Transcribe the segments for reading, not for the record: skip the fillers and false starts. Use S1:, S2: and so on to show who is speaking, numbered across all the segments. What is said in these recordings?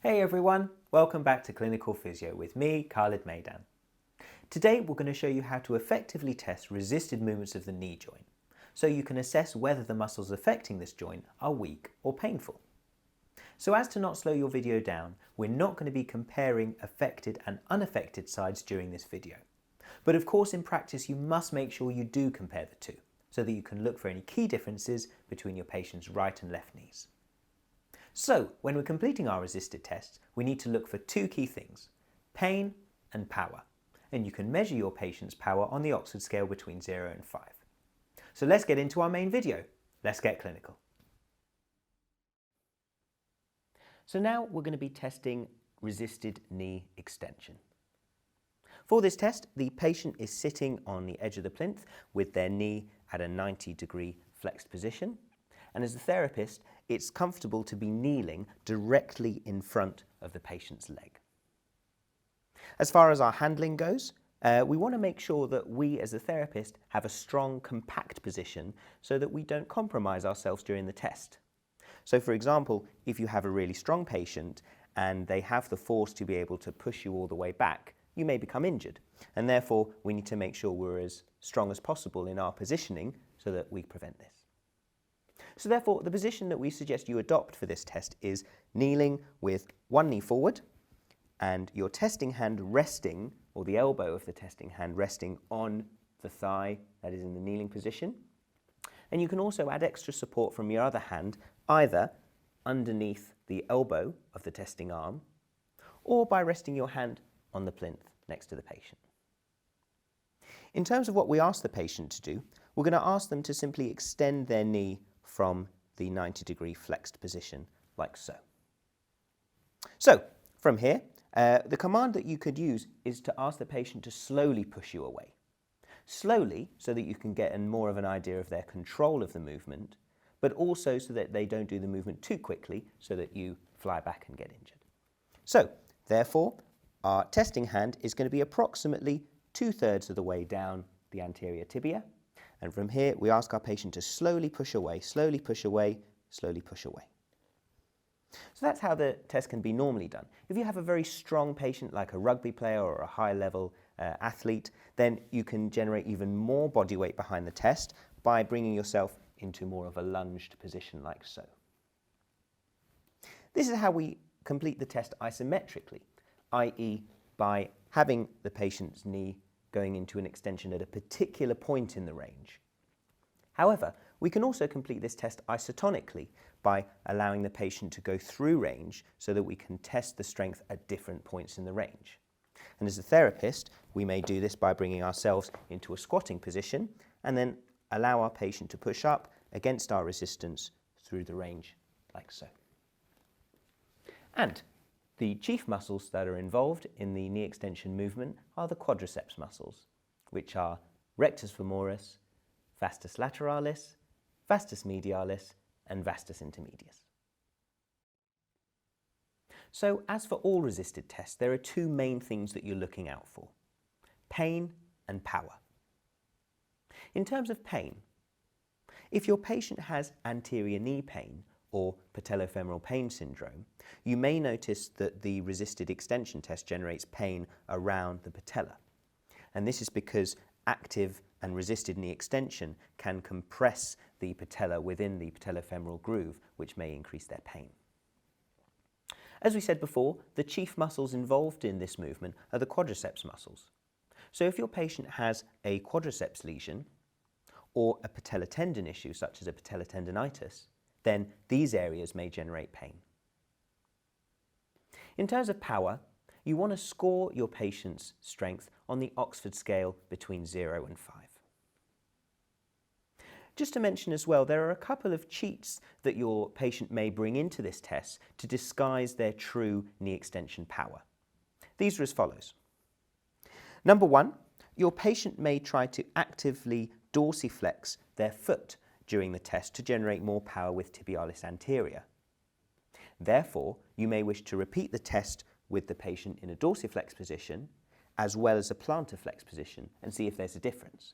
S1: Hey everyone, welcome back to Clinical Physio with me, Khalid Maidan. Today we're going to show you how to effectively test resisted movements of the knee joint, so you can assess whether the muscles affecting this joint are weak or painful. So as to not slow your video down, we're not going to be comparing affected and unaffected sides during this video. But of course in practice you must make sure you do compare the two, so that you can look for any key differences between your patient's right and left knees. So, when we're completing our resisted tests, we need to look for two key things, pain and power. And you can measure your patient's power on the Oxford scale between 0 and 5. So let's get into our main video. Let's get clinical. So now we're going to be testing resisted knee extension. For this test, the patient is sitting on the edge of the plinth with their knee at a 90-degree flexed position. And as a therapist, it's comfortable to be kneeling directly in front of the patient's leg. As far as our handling goes, we want to make sure that we as a therapist have a strong, compact position so that we don't compromise ourselves during the test. So for example, if you have a really strong patient and they have the force to be able to push you all the way back, you may become injured. And therefore, we need to make sure we're as strong as possible in our positioning so that we prevent this. So therefore, the position that we suggest you adopt for this test is kneeling with one knee forward and your testing hand resting, or the elbow of the testing hand resting on the thigh that is in the kneeling position. And you can also add extra support from your other hand, either underneath the elbow of the testing arm or by resting your hand on the plinth next to the patient. In terms of what we ask the patient to do, we're going to ask them to simply extend their knee from the 90-degree flexed position, like so. So, from here, the command that you could use is to ask the patient to slowly push you away. Slowly, so that you can get more of an idea of their control of the movement, but also so that they don't do the movement too quickly, so that you fly back and get injured. So, therefore, our testing hand is going to be approximately 2/3 of the way down the anterior tibia. And from here, we ask our patient to slowly push away, slowly push away, slowly push away. So that's how the test can be normally done. If you have a very strong patient, like a rugby player or a high-level athlete, then you can generate even more body weight behind the test by bringing yourself into more of a lunged position, like so. This is how we complete the test isometrically, i.e. by having the patient's knee going into an extension at a particular point in the range. However, we can also complete this test isotonically by allowing the patient to go through range so that we can test the strength at different points in the range. And as a therapist, we may do this by bringing ourselves into a squatting position and then allow our patient to push up against our resistance through the range, like so. And the chief muscles that are involved in the knee extension movement are the quadriceps muscles, which are rectus femoris, vastus lateralis, vastus medialis, and vastus intermedius. So, as for all resisted tests, there are two main things that you're looking out for: pain and power. In terms of pain, if your patient has anterior knee pain or patellofemoral pain syndrome, you may notice that the resisted extension test generates pain around the patella. And this is because active and resisted knee extension can compress the patella within the patellofemoral groove, which may increase their pain. As we said before, the chief muscles involved in this movement are the quadriceps muscles. So if your patient has a quadriceps lesion or a patellar tendon issue, such as a patellar tendinitis, then these areas may generate pain. In terms of power, you want to score your patient's strength on the Oxford scale between 0 and 5. Just to mention as well, there are a couple of cheats that your patient may bring into this test to disguise their true knee extension power. These are as follows. Number one, your patient may try to actively dorsiflex their foot during the test to generate more power with tibialis anterior. Therefore, you may wish to repeat the test with the patient in a dorsiflex position as well as a plantarflex position and see if there's a difference.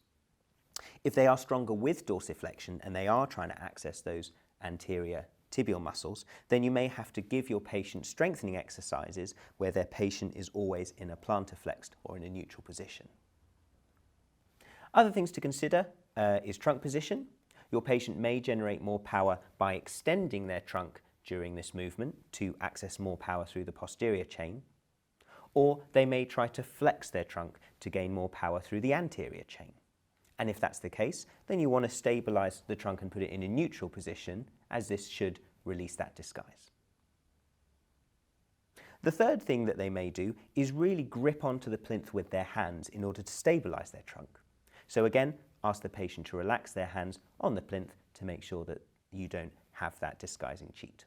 S1: If they are stronger with dorsiflexion and they are trying to access those anterior tibial muscles, then you may have to give your patient strengthening exercises where their patient is always in a plantar flexed or in a neutral position. Other things to consider is trunk position. Your patient may generate more power by extending their trunk during this movement to access more power through the posterior chain, or they may try to flex their trunk to gain more power through the anterior chain. And if that's the case, then you want to stabilize the trunk and put it in a neutral position, as this should release that disguise. The third thing that they may do is really grip onto the plinth with their hands in order to stabilize their trunk. So again, ask the patient to relax their hands on the plinth to make sure that you don't have that disguising cheat.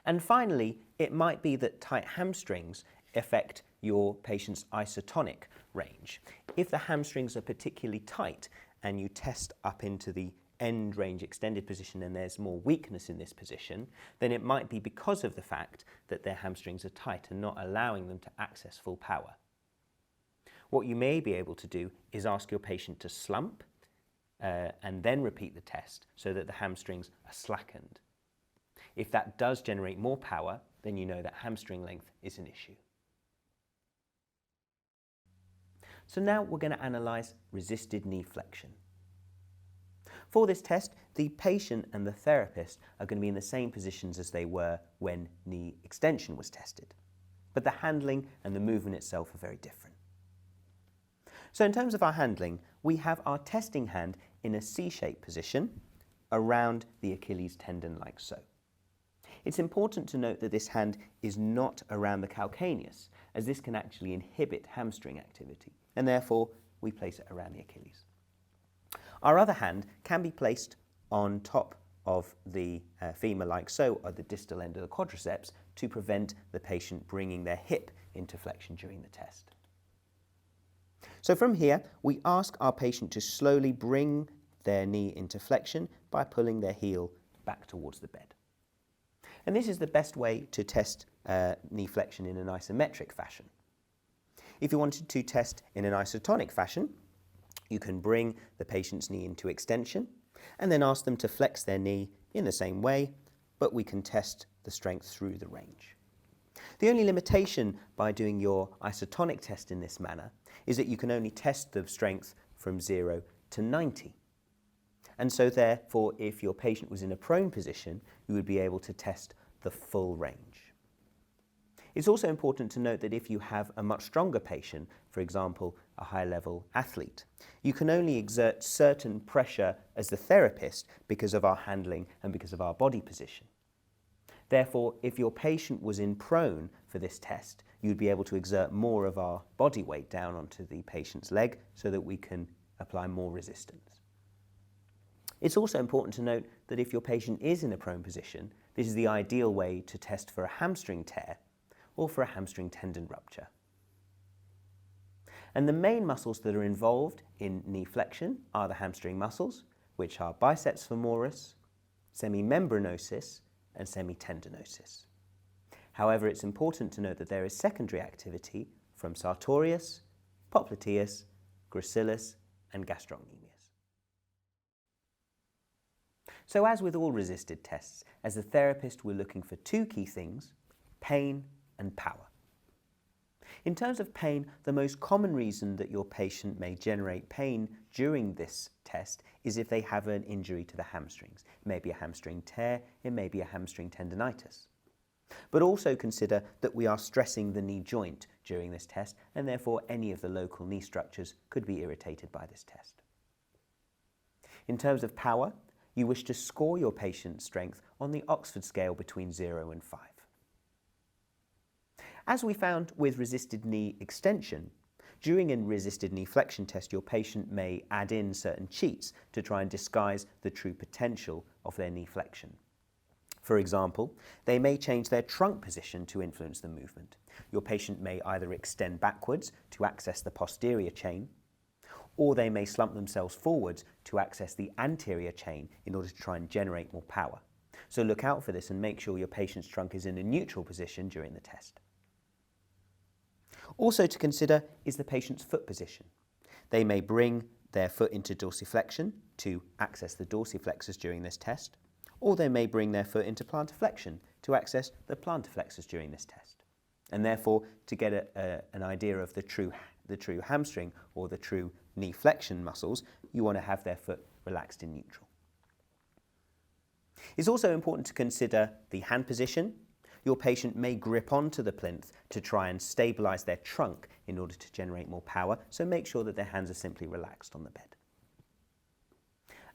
S1: And finally, it might be that tight hamstrings affect your patient's isotonic range. If the hamstrings are particularly tight and you test up into the end range extended position and there's more weakness in this position, then it might be because of the fact that their hamstrings are tight and not allowing them to access full power. What you may be able to do is ask your patient to slump and then repeat the test so that the hamstrings are slackened. If that does generate more power, then you know that hamstring length is an issue. So now we're going to analyse resisted knee flexion. For this test, the patient and the therapist are going to be in the same positions as they were when knee extension was tested, but the handling and the movement itself are very different. So in terms of our handling, we have our testing hand in a C-shaped position around the Achilles tendon like so. It's important to note that this hand is not around the calcaneus, as this can actually inhibit hamstring activity, and therefore we place it around the Achilles. Our other hand can be placed on top of the femur like so, or the distal end of the quadriceps, to prevent the patient bringing their hip into flexion during the test. So from here, we ask our patient to slowly bring their knee into flexion by pulling their heel back towards the bed. And this is the best way to test knee flexion in an isometric fashion. If you wanted to test in an isotonic fashion, you can bring the patient's knee into extension and then ask them to flex their knee in the same way, but we can test the strength through the range. The only limitation by doing your isotonic test in this manner is that you can only test the strength from 0 to 90. And so therefore, if your patient was in a prone position, you would be able to test the full range. It's also important to note that if you have a much stronger patient, for example, a high-level athlete, you can only exert certain pressure as the therapist because of our handling and because of our body position. Therefore, if your patient was in prone for this test, you'd be able to exert more of our body weight down onto the patient's leg so that we can apply more resistance. It's also important to note that if your patient is in a prone position, this is the ideal way to test for a hamstring tear or for a hamstring tendon rupture. And the main muscles that are involved in knee flexion are the hamstring muscles, which are biceps femoris, semimembranosus, and semitendinosus. However, it's important to note that there is secondary activity from sartorius, popliteus, gracilis, and gastrocnemius. So as with all resisted tests, as a therapist, we're looking for two key things: pain and power. In terms of pain, the most common reason that your patient may generate pain during this test is if they have an injury to the hamstrings. It may be a hamstring tear, it may be a hamstring tendinitis. But also consider that we are stressing the knee joint during this test, and therefore any of the local knee structures could be irritated by this test. In terms of power, you wish to score your patient's strength on the Oxford scale between 0 and 5. As we found with resisted knee extension, during a resisted knee flexion test, your patient may add in certain cheats to try and disguise the true potential of their knee flexion. For example, they may change their trunk position to influence the movement. Your patient may either extend backwards to access the posterior chain, or they may slump themselves forwards to access the anterior chain in order to try and generate more power. So look out for this and make sure your patient's trunk is in a neutral position during the test. Also to consider is the patient's foot position. They may bring their foot into dorsiflexion to access the dorsiflexors during this test, or they may bring their foot into plantar flexion to access the plantar flexors during this test. And therefore, to get an idea of the true hamstring or the true knee flexion muscles, you want to have their foot relaxed in neutral. It's also important to consider the hand position. Your patient may grip onto the plinth to try and stabilise their trunk in order to generate more power, so make sure that their hands are simply relaxed on the bed.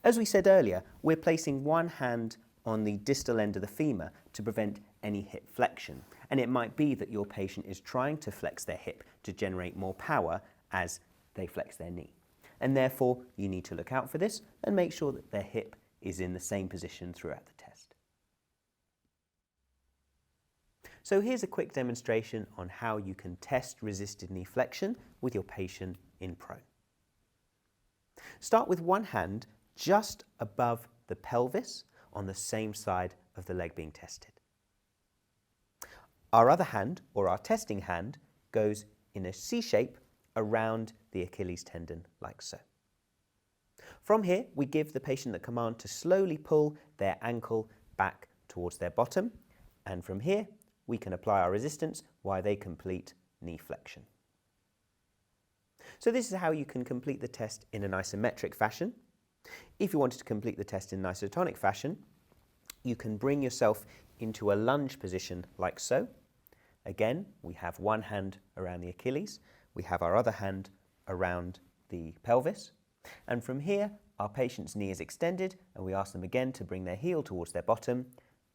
S1: As we said earlier, we're placing one hand on the distal end of the femur to prevent any hip flexion, and it might be that your patient is trying to flex their hip to generate more power as they flex their knee. And therefore, you need to look out for this and make sure that their hip is in the same position throughout the test. So here's a quick demonstration on how you can test resisted knee flexion with your patient in prone. Start with one hand just above the pelvis on the same side of the leg being tested. Our other hand, or our testing hand, goes in a C shape around the Achilles tendon like so. From here, we give the patient the command to slowly pull their ankle back towards their bottom, and from here we can apply our resistance while they complete knee flexion. So this is how you can complete the test in an isometric fashion. If you wanted to complete the test in an isotonic fashion, you can bring yourself into a lunge position like so. Again, we have one hand around the Achilles, we have our other hand around the pelvis, and from here our patient's knee is extended and we ask them again to bring their heel towards their bottom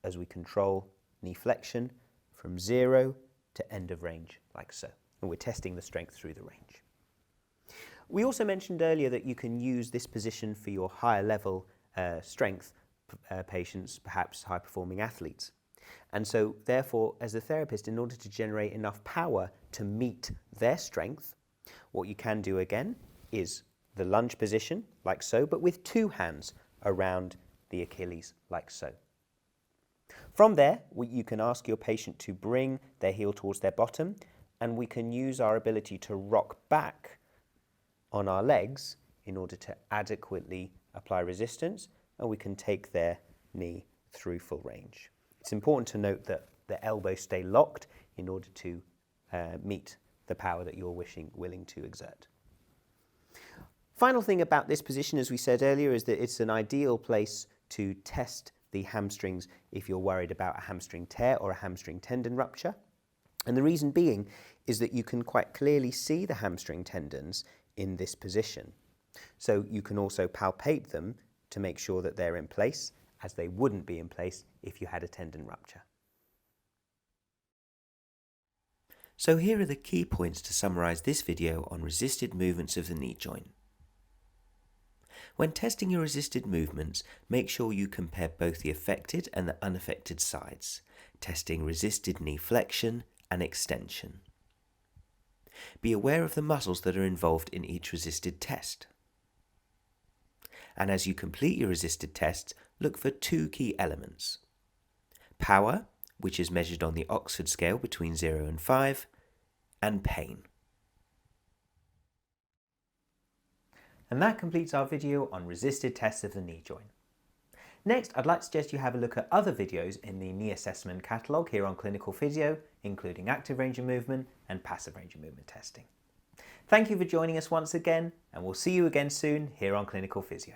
S1: as we control knee flexion from 0 to end of range like so. And we're testing the strength through the range. We also mentioned earlier that you can use this position for your higher level strength patients, perhaps high performing athletes. And so therefore, as a therapist, in order to generate enough power to meet their strength, what you can do again is the lunge position like so, but with two hands around the Achilles like so. From there, you can ask your patient to bring their heel towards their bottom, and we can use our ability to rock back on our legs in order to adequately apply resistance, and we can take their knee through full range. It's important to note that the elbows stay locked in order to meet the power that you're willing to exert. Final thing about this position, as we said earlier, is that it's an ideal place to test the hamstrings if you're worried about a hamstring tear or a hamstring tendon rupture. And the reason being is that you can quite clearly see the hamstring tendons in this position. So you can also palpate them to make sure that they're in place, as they wouldn't be in place if you had a tendon rupture. So here are the key points to summarise this video on resisted movements of the knee joint. When testing your resisted movements, make sure you compare both the affected and the unaffected sides, testing resisted knee flexion and extension. Be aware of the muscles that are involved in each resisted test. And as you complete your resisted tests, look for two key elements: power, which is measured on the Oxford scale between 0 and 5, and pain. And that completes our video on resisted tests of the knee joint. Next, I'd like to suggest you have a look at other videos in the knee assessment catalogue here on Clinical Physio, including active range of movement and passive range of movement testing. Thank you for joining us once again, and we'll see you again soon here on Clinical Physio.